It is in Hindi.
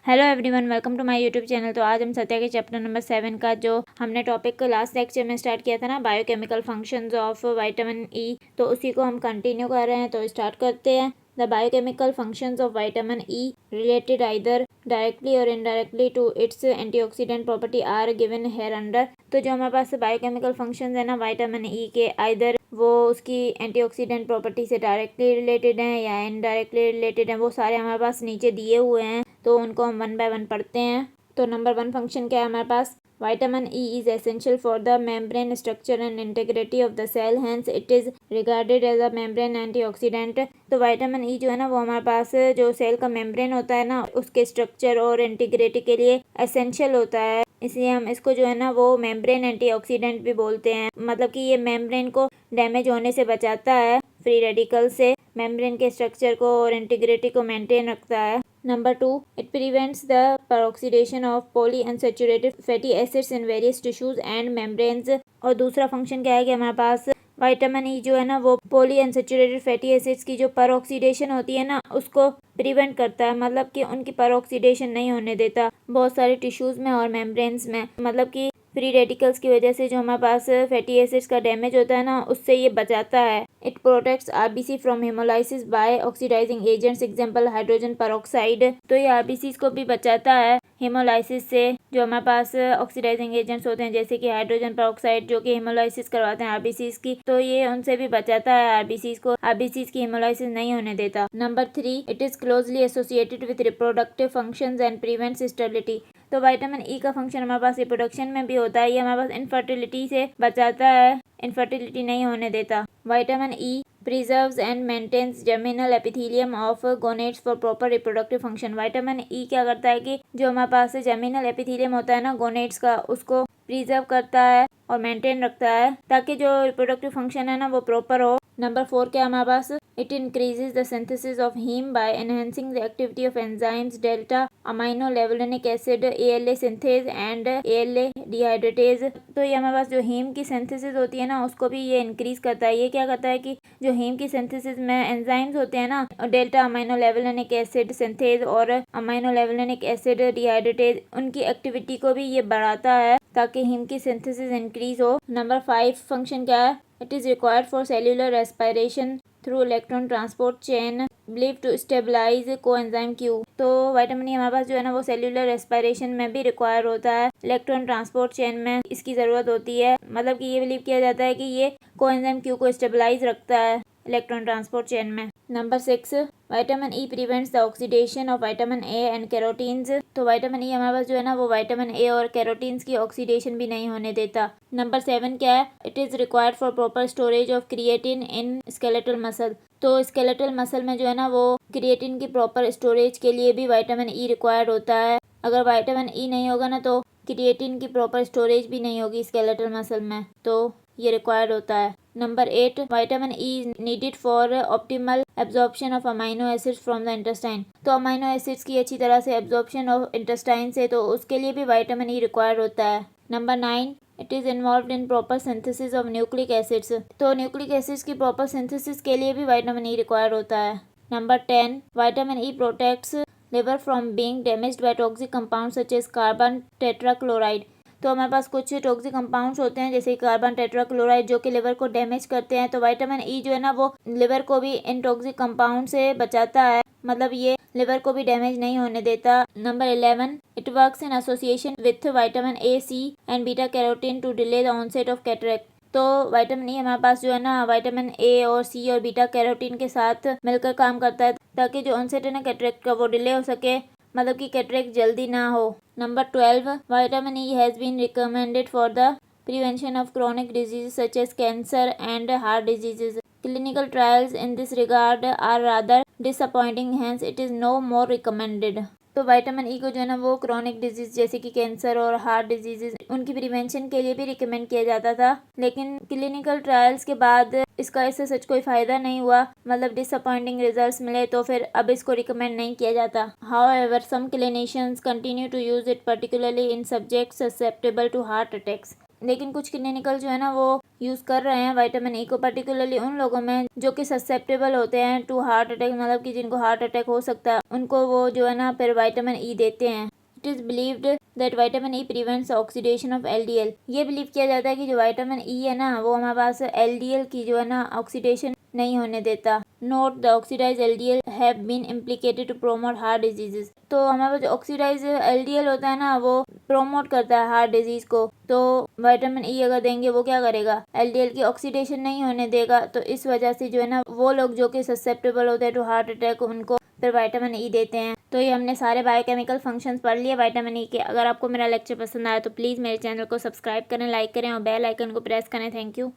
Hello everyone, welcome to my YouTube channel. तो आज हम सत्या के चैप्टर नंबर 7 का जो हमने टॉपिक लास्ट लेक्चर में स्टार्ट किया था ना, बायोकेमिकल फंक्शंस ऑफ विटामिन ई, तो उसी को हम कंटिन्यू कर रहे हैं। तो स्टार्ट करते हैं। The biochemical functions of vitamin E related either directly और indirectly to its antioxidant property are given here under. तो जो हमारे पास बायोकेमिकल फंक्शंस है ना विटामिन ई के, आइदर वो उसकी एंटीऑक्सीडेंट प्रॉपर्टी से डायरेक्टली रिलेटेड हैं या इनडायरेक्टली रिलेटेड हैं, वो सारे हमारे पास नीचे दिए हुए हैं। तो उनको हम वन बाय वन पढ़ते हैं। तो नंबर 1 फंक्शन क्या है हमारे पास, vitamin E is essential for the membrane structure and integrity of the cell, hence it is regarded as a membrane antioxidant. तो विटामिन ई जो है ना वो हमारे पास जो सेल का मेम्ब्रेन होता है ना, उसके स्ट्रक्चर और इंटीग्रिटी के लिए एसेंशियल होता है, इसलिए हम इसको जो है ना वो मेम्ब्रेन एंटीऑक्सीडेंट भी बोलते हैं। मतलब कि ये मेम्ब्रेन को डैमेज होने से बचाता है, फ्री रेडिकल से, मेम्ब्रेन के स्ट्रक्चर को और इंटीग्रिटी को मेंटेन रखता है। Number 2, it prevents the peroxidation of polyunsaturated fatty acids in various tissues and membranes। और दूसरा फंक्शन क्या है कि हमारे पास विटामिन ई जो है ना वो पॉलीअनसैचुरेटेड फैटी एसिड्स की जो पेरोक्सीडेशन होती है ना उसको प्रिवेंट करता है, मतलब कि उनकी पेरोक्सीडेशन नहीं होने देता बहुत सारे टिश्यूज में और मेम्ब्रेन्स में। मतलब कि फ्री रेडिकल्स की वजह से जो हमारे पास फैटी एसिड्स का डैमेज होता है ना उससे ये बचाता है। It protects RBC from haemolysis by oxidizing agents, example hydrogen peroxide. तो ये आरबीसी को भी बचाता है हेमोलाइसिस से, जो हमारे पास ऑक्सीडाइजिंग एजेंट्स होते हैं जैसे कि हाइड्रोजन पेरोक्साइड जो कि हेमोलाइसिस करवाते हैं आरबीसी की, तो ये उनसे भी बचाता है आरबीसी को, आरबीसी की हेमोलाइसिस नहीं होने देता। Number 3, it is closely associated with reproductive functions and prevents sterility. तो विटामिन ई का फंक्शन हमारे पास रिप्रोडक्शन में भी होता है, ये हमारे पास इनफर्टिलिटी से बचाता है, इनफर्टिलिटी नहीं होने देता। Vitamin E preserves and maintains germinal epithelium of gonads for proper reproductive function. Vitamin E क्या करता है कि जो हमारे पास जर्मिनल एपिथेलियम होता है ना गोनेड्स का, उसको प्रिजर्व करता है और मेंटेन रखता है ताकि जो रिप्रोडक्टिव फंक्शन है ना वो प्रॉपर हो। नंबर 4 क्या हमारे पास, it increases the synthesis of heme by enhancing the activity of enzymes delta amino levulinic acid, ALA synthase and ALA dehydratase. तो ये हमारे पास जो हीम की सिंथेसिस होती है ना उसको भी ये इंक्रीज करता है। ये क्या करता है कि जो हीम की सिंथेसिस में एंजाइम्स होते हैं ना, delta amino levulinic acid synthase और अमाइनो लेवलिनिक एसिड डिहाइड्रेटेज, उनकी एक्टिविटी को भी ये बढ़ाता है ताकि हीम की सिंथेसिस इंक्रीज हो। नंबर 5 फंक्शन क्या है, it is required for cellular respiration through electron transport chain believe to stabilize coenzyme Q. तो विटामिन ई हमारे पास जो है ना वो सेल्यूलर रेस्पिरेशन में भी रिक्वायर होता है, इलेक्ट्रॉन ट्रांसपोर्ट चेन में इसकी ज़रूरत होती है। मतलब कि ये बिलीव किया जाता है कि ये कोएंजाइम क्यू को स्टेबलाइज रखता है इलेक्ट्रॉन ट्रांसपोर्ट चेन में। Number 6, vitamin E prevents the oxidation of vitamin A and carotenes. तो विटामिन ई हमारे पास जो है ना वो विटामिन ए और कैरोटीन्स की ऑक्सीडेशन भी नहीं होने देता। नंबर 7 क्या है, it is required for proper storage of creatine in skeletal muscle. तो स्केलेटल मसल में जो है ना वो क्रिएटिन की प्रॉपर स्टोरेज के लिए भी विटामिन ई रिक्वायर्ड होता है। अगर विटामिन ई नहीं होगा ना तो क्रिएटिन की प्रॉपर स्टोरेज भी नहीं होगी स्केलेटल मसल में, तो ये रिक्वायर्ड होता है। Number 8, vitamin E needed for optimal absorption of amino acids from the intestine. तो अमाइनो एसिड्स की अच्छी तरह से एब्जॉर्प्शन ऑफ इंटेस्टाइन से, तो उसके लिए भी विटामिन ई रिक्वायर्ड होता है। Number 9, it is involve in proper synthesis of nucleic acids. तो न्यूक्लिक एसिड्स की प्रॉपर सिंथेसिस के लिए भी विटामिन ई रिक्वायर्ड होता है। Number 10, vitamin E protects liver from being damaged by toxic compound such as carbon tetrachloride. तो हमारे पास कुछ टॉक्सिक कंपाउंड्स होते हैं जैसे कार्बन टेट्राक्लोराइड जो कि लिवर को डैमेज करते हैं। तो विटामिन ई जो है ना वो लिवर को भी इन टॉक्सिक कंपाउंड से बचाता है, मतलब ये लिवर को भी डैमेज नहीं होने देता। Number 11, it works in association with vitamin A, C and beta carotene to delay the onset of cataract. तो विटामिन ई हमारे पास जो है ना विटामिन ए और सी और बीटा कैरोटीन के साथ मिलकर काम करता है ताकि जो ऑनसेट है ना कैटरेक्ट का वो डिले हो सके, मतलब कि कैटरेक्ट जल्दी ना हो। Number 12, vitamin E has been recommended for the prevention of chronic disease such as cancer and heart diseases. Clinical trials in this regard are rather disappointing, hence it is no more recommended. तो विटामिन ई को जो है ना वो क्रोनिक डिजीज जैसे कि कैंसर और हार्ट डिजीजेज उनकी प्रिवेंशन के लिए भी रिकमेंड किया जाता था, लेकिन क्लिनिकल ट्रायल्स के बाद इसका ऐसे सच कोई फ़ायदा नहीं हुआ, मतलब डिसअपॉइंटिंग रिजल्ट्स मिले, तो फिर अब इसको रिकमेंड नहीं किया जाता। However some clinicians continue to use it particularly in subjects susceptible to heart attacks. लेकिन कुछ क्लिनिकल जो है ना वो यूज़ कर रहे हैं विटामिन ई को, पर्टिकुलरली उन लोगों में जो कि ससेप्टेबल होते हैं टू हार्ट अटैक, मतलब कि जिनको हार्ट अटैक हो सकता है, उनको वो जो है ना फिर विटामिन ई देते हैं। It is believed that vitamin E prevents oxidation of LDL. ये बिलीव किया जाता है कि जो विटामिन ई है ना वो हमारे पास एलडीएल की जो है ना ऑक्सीडेशन नहीं होने देता। Note the oxidize LDL have been implicated to promote heart diseases. तो हमारे पास जो ऑक्सीडाइज एलडीएल होता है ना वो प्रोमोट करता है हार्ट डिजीज को, तो विटामिन ई अगर देंगे वो क्या करेगा, एलडीएल की ऑक्सीडेशन नहीं होने देगा। तो इस वजह से जो है ना वो लोग जो कि ससेप्टेबल होते हैं टू हार्ट अटैक, उनको फिर विटामिन ई देते हैं। तो ये हमने सारे बायोकेमिकल फंक्शंस पढ़ लिए विटामिन ई के। अगर आपको मेरा लेक्चर पसंद आया तो प्लीज़ मेरे चैनल को सब्सक्राइब करें, लाइक करें और बेल आइकन को प्रेस करें। Thank you.